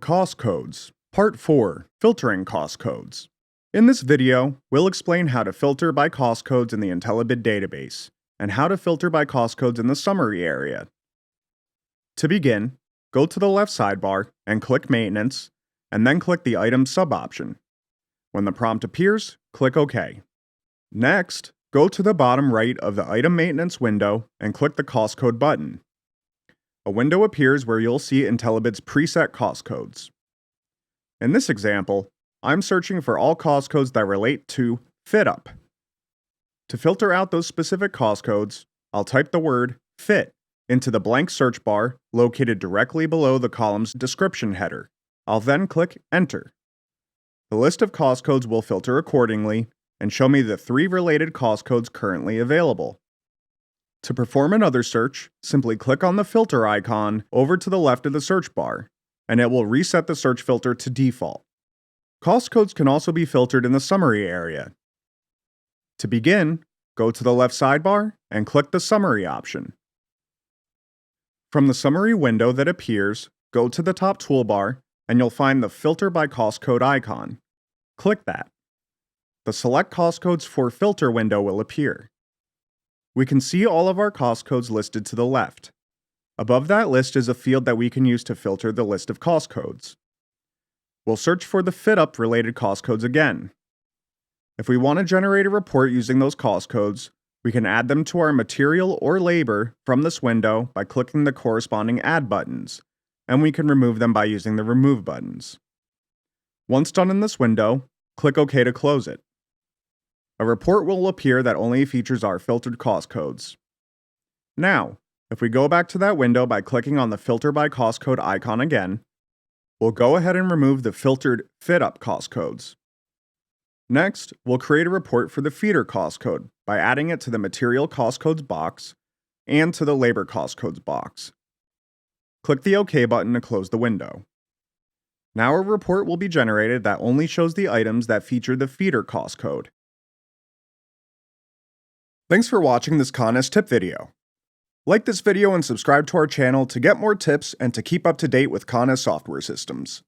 Cost codes. Part 4. Filtering cost codes. In this video, we'll explain how to filter by cost codes in the IntelliBid database, and how to filter by cost codes in the summary area. To begin, go to the left sidebar and click Maintenance, and then click the Item sub-option. When the prompt appears, click OK. Next, go to the bottom right of the Item Maintenance window and click the Cost Code button. A window appears where you'll see IntelliBid's preset cost codes. In this example, I'm searching for all cost codes that relate to FitUp. To filter out those specific cost codes, I'll type the word FIT into the blank search bar located directly below the column's description header. I'll then click Enter. The list of cost codes will filter accordingly and show me the 3 related cost codes currently available. To perform another search, simply click on the filter icon over to the left of the search bar, and it will reset the search filter to default. Cost codes can also be filtered in the summary area. To begin, go to the left sidebar and click the Summary option. From the summary window that appears, go to the top toolbar and you'll find the Filter by Cost Code icon. Click that. The Select Cost Codes for Filter window will appear. We can see all of our cost codes listed to the left. Above that list is a field that we can use to filter the list of cost codes. We'll search for the FitUp related cost codes again. If we want to generate a report using those cost codes, we can add them to our material or labor from this window by clicking the corresponding Add buttons, and we can remove them by using the Remove buttons. Once done in this window, click OK to close it. A report will appear that only features our filtered cost codes. Now, if we go back to that window by clicking on the Filter by Cost Code icon again, we'll go ahead and remove the filtered FitUp cost codes. Next, we'll create a report for the feeder cost code by adding it to the Material Cost Codes box and to the Labor Cost Codes box. Click the OK button to close the window. Now a report will be generated that only shows the items that feature the feeder cost code. Thanks for watching this Conest tip video. Like this video and subscribe to our channel to get more tips and to keep up to date with Conest software systems.